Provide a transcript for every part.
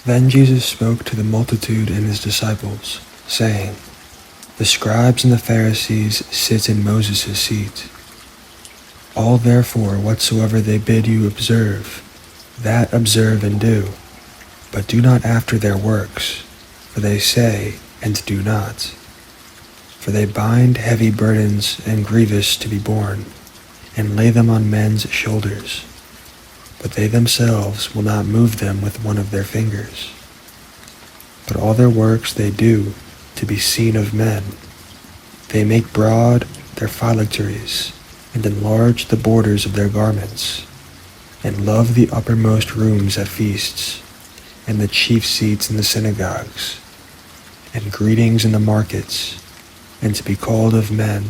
Then Jesus spoke to the multitude and his disciples, saying, The scribes and the Pharisees sit in Moses' seat. All therefore whatsoever they bid you observe, that observe and do, but do not after their works, for they say and do not. For they bind heavy burdens and grievous to be borne, and lay them on men's shoulders, but they themselves will not move them with one of their fingers. But all their works they do to be seen of men. They make broad their phylacteries, and enlarge the borders of their garments, and love the uppermost rooms at feasts, and the chief seats in the synagogues, and greetings in the markets, and to be called of men,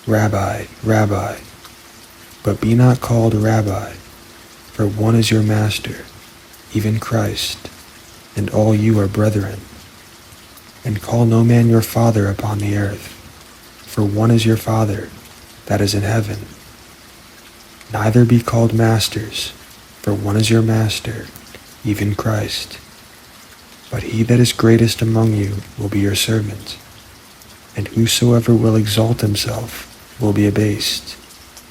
Rabbi, Rabbi. But be not called Rabbi, for one is your master, even Christ, and all you are brethren. And call no man your father upon the earth, for one is your Father, that is in heaven. Neither be called masters, for one is your master, even Christ. But he that is greatest among you will be your servant. And whosoever will exalt himself will be abased,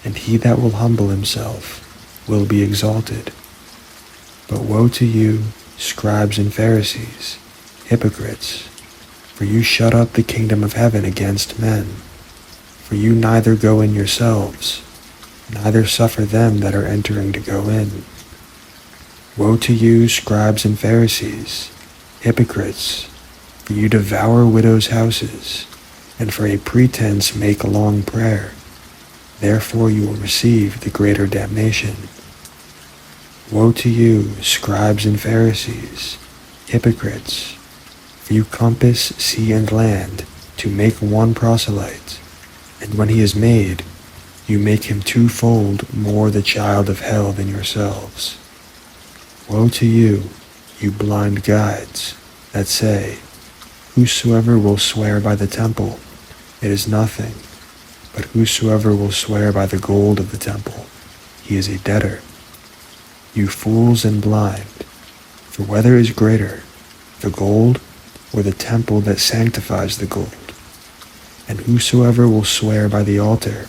and he that will humble himself will be exalted. But woe to you, scribes and Pharisees, hypocrites, for you shut up the kingdom of heaven against men. For you neither go in yourselves, neither suffer them that are entering to go in. Woe to you, scribes and Pharisees, hypocrites, for you devour widows' houses, and for a pretense make long prayer. Therefore you will receive the greater damnation. Woe to you, scribes and Pharisees, hypocrites, for you compass sea and land to make one proselyte, and when he is made, you make him twofold more the child of hell than yourselves. Woe to you, you blind guides, that say, Whosoever will swear by the temple, it is nothing, but whosoever will swear by the gold of the temple, he is a debtor. You fools and blind, for whether is greater, the gold or the temple that sanctifies the gold? And whosoever will swear by the altar,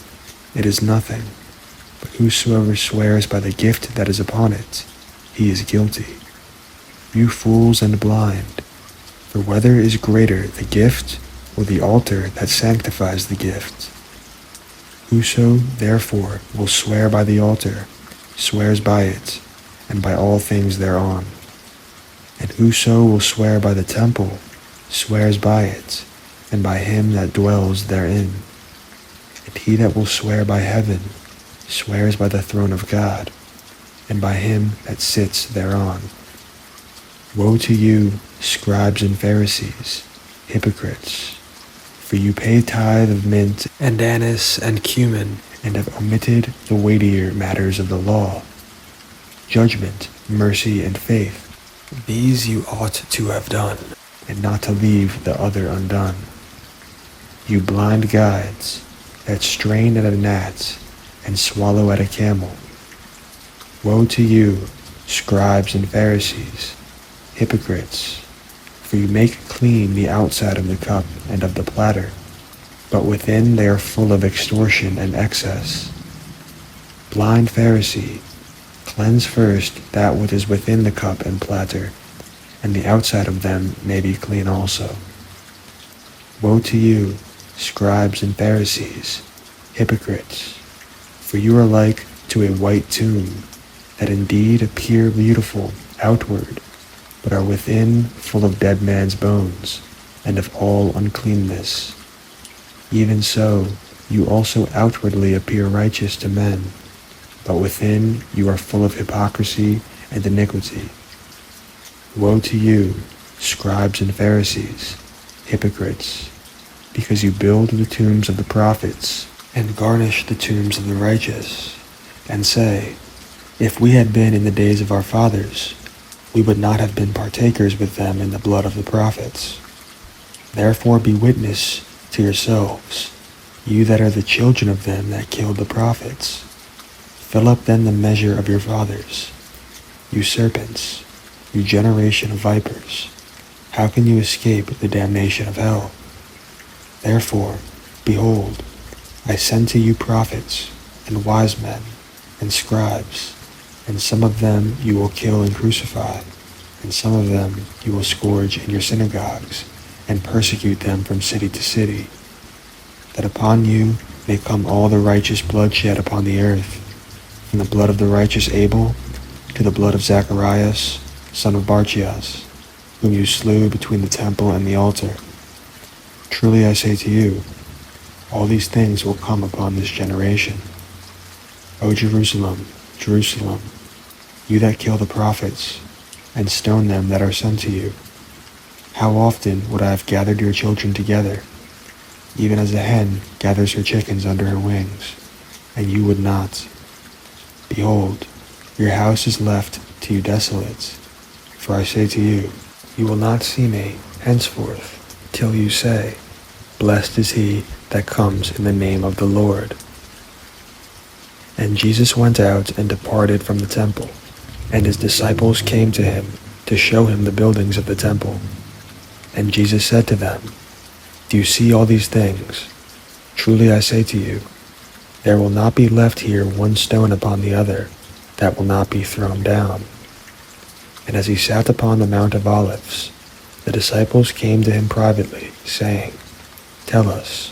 it is nothing, but whosoever swears by the gift that is upon it, he is guilty. You fools and blind, for whether is greater the gift or the altar that sanctifies the gift? Whoso therefore will swear by the altar, swears by it, and by all things thereon. And whoso will swear by the temple, swears by it, and by him that dwells therein. And he that will swear by heaven, swears by the throne of God, and by him that sits thereon. Woe to you, scribes and Pharisees, hypocrites, for you pay tithe of mint and anise and cumin, and have omitted the weightier matters of the law, judgment, mercy, and faith. These you ought to have done, and not to leave the other undone. You blind guides, that strain at a gnat, and swallow at a camel. Woe to you, scribes and Pharisees, hypocrites, for you make clean the outside of the cup and of the platter, but within they are full of extortion and excess. Blind Pharisee, cleanse first that which is within the cup and platter, and the outside of them may be clean also. Woe to you, scribes and Pharisees, hypocrites, for you are like to a white tomb, that indeed appear beautiful outward, but are within full of dead man's bones, and of all uncleanness. Even so, you also outwardly appear righteous to men, but within you are full of hypocrisy and iniquity. Woe to you, scribes and Pharisees, hypocrites, because you build the tombs of the prophets, and garnish the tombs of the righteous, and say, If we had been in the days of our fathers, we would not have been partakers with them in the blood of the prophets. Therefore be witness to yourselves, you that are the children of them that killed the prophets. Fill up then the measure of your fathers. You serpents, you generation of vipers, how can you escape the damnation of hell? Therefore, behold, I send to you prophets, and wise men, and scribes, and some of them you will kill and crucify, and some of them you will scourge in your synagogues, and persecute them from city to city, that upon you may come all the righteous blood shed upon the earth, from the blood of the righteous Abel to the blood of Zacharias, son of Barchias, whom you slew between the temple and the altar. Truly I say to you, all these things will come upon this generation. O Jerusalem, Jerusalem, you that kill the prophets, and stone them that are sent to you, how often would I have gathered your children together, even as a hen gathers her chickens under her wings, and you would not. Behold, your house is left to you desolate. For I say to you, you will not see me henceforth, till you say, Blessed is he that comes in the name of the Lord. And Jesus went out and departed from the temple, and his disciples came to him to show him the buildings of the temple. And Jesus said to them, Do you see all these things? Truly I say to you, there will not be left here one stone upon the other that will not be thrown down. And as he sat upon the Mount of Olives, the disciples came to him privately, saying, Tell us,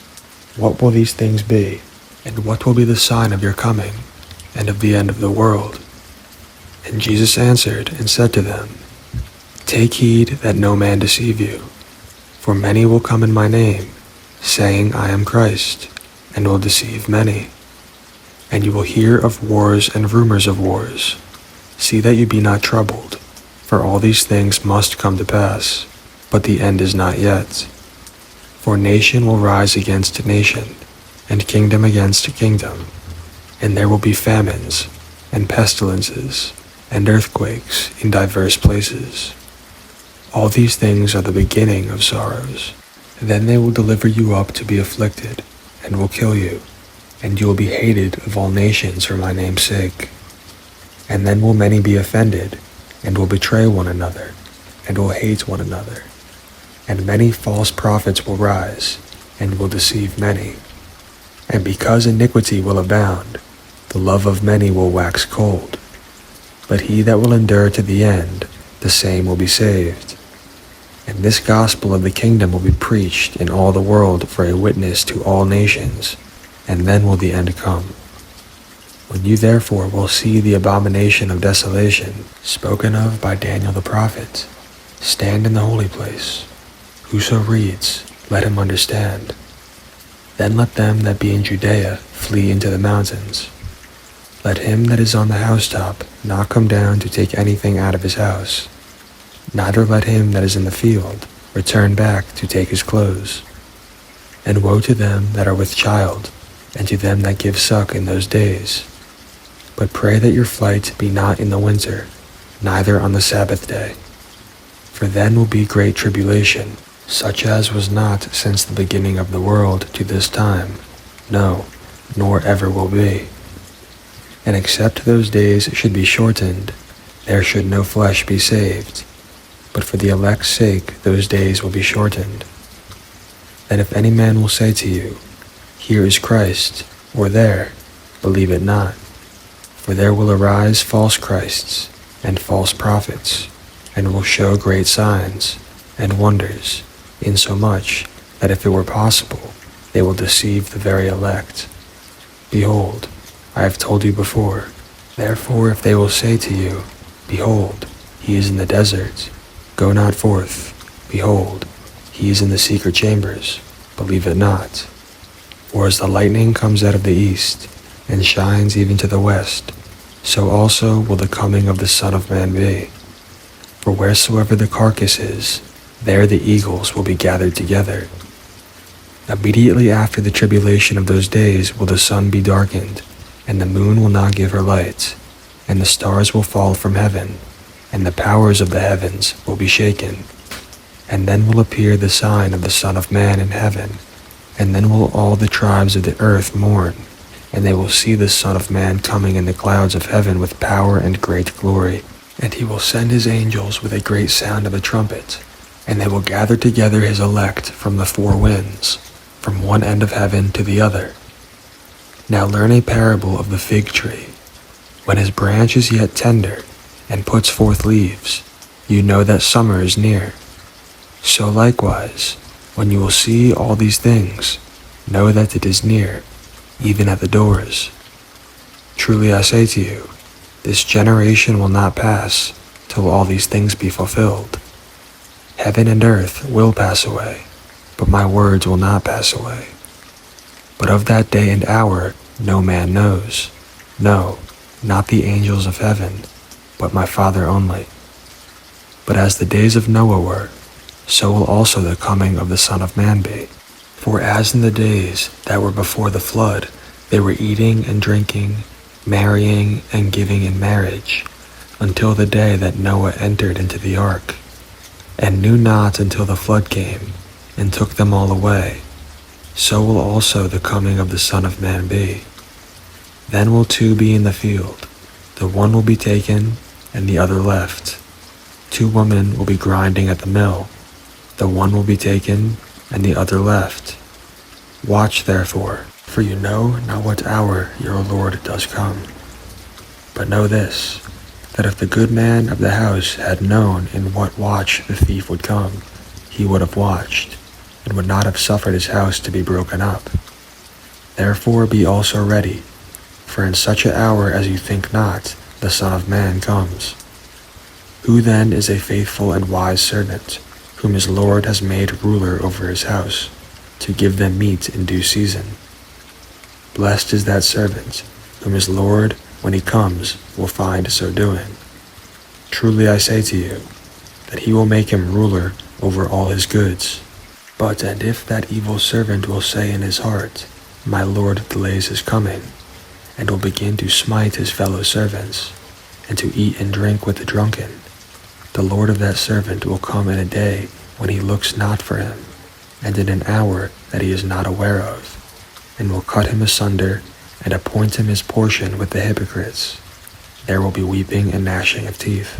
what will these things be, and what will be the sign of your coming, and of the end of the world? And Jesus answered and said to them, Take heed that no man deceive you, for many will come in my name, saying, I am Christ, and will deceive many. And you will hear of wars and rumors of wars. See that you be not troubled, for all these things must come to pass, but the end is not yet. For nation will rise against nation, and kingdom against kingdom, and there will be famines, and pestilences, and earthquakes in divers places. All these things are the beginning of sorrows. Then they will deliver you up to be afflicted, and will kill you, and you will be hated of all nations for my name's sake. And then will many be offended, and will betray one another, and will hate one another. And many false prophets will rise, and will deceive many. And because iniquity will abound, the love of many will wax cold. But he that will endure to the end, the same will be saved. And this gospel of the kingdom will be preached in all the world for a witness to all nations, and then will the end come. When you therefore will see the abomination of desolation, spoken of by Daniel the prophet, stand in the holy place. Whoso reads, let him understand. Then let them that be in Judea flee into the mountains. Let him that is on the housetop not come down to take anything out of his house. Neither let him that is in the field return back to take his clothes. And woe to them that are with child, and to them that give suck in those days. But pray that your flight be not in the winter, neither on the Sabbath day. For then will be great tribulation, such as was not since the beginning of the world to this time, no, nor ever will be. And except those days should be shortened, there should no flesh be saved. But for the elect's sake those days will be shortened. Then if any man will say to you, Here is Christ, or there, believe it not. For there will arise false Christs, and false prophets, and will show great signs, and wonders, insomuch that if it were possible, they will deceive the very elect. Behold, I have told you before. Therefore if they will say to you, Behold, he is in the desert, go not forth. Behold, he is in the secret chambers, believe it not. For as the lightning comes out of the east, and shines even to the west, so also will the coming of the Son of Man be. For wheresoever the carcass is, there the eagles will be gathered together. Immediately after the tribulation of those days will the sun be darkened, and the moon will not give her light, and the stars will fall from heaven, and the powers of the heavens will be shaken. And then will appear the sign of the Son of Man in heaven, and then will all the tribes of the earth mourn, and they will see the Son of Man coming in the clouds of heaven with power and great glory. And he will send his angels with a great sound of a trumpet, and they will gather together his elect from the four winds, from one end of heaven to the other. Now learn a parable of the fig tree. When his branch is yet tender, and puts forth leaves, you know that summer is near. So likewise, when you will see all these things, know that it is near, even at the doors. Truly I say to you, this generation will not pass till all these things be fulfilled. Heaven and earth will pass away, but my words will not pass away. But of that day and hour no man knows, no, not the angels of heaven, but my Father only. But as the days of Noah were, so will also the coming of the Son of Man be. For as in the days that were before the flood, they were eating and drinking, marrying and giving in marriage, until the day that Noah entered into the ark, and knew not until the flood came, and took them all away, so will also the coming of the Son of Man be. Then will two be in the field, the one will be taken, and the other left. 2 women will be grinding at the mill, the one will be taken, and the other left. Watch therefore, for you know not what hour your Lord does come. But know this, that if the good man of the house had known in what watch the thief would come, he would have watched, and would not have suffered his house to be broken up. Therefore be also ready, for in such an hour as you think not, the Son of Man comes. Who then is a faithful and wise servant, whom his Lord has made ruler over his house, to give them meat in due season? Blessed is that servant, whom his Lord, when he comes, will find so doing. Truly I say to you, that he will make him ruler over all his goods. But and if that evil servant will say in his heart, my Lord delays his coming, and will begin to smite his fellow servants, and to eat and drink with the drunken, the Lord of that servant will come in a day when he looks not for him, and in an hour that he is not aware of, and will cut him asunder, and appoint him his portion with the hypocrites. There will be weeping and gnashing of teeth.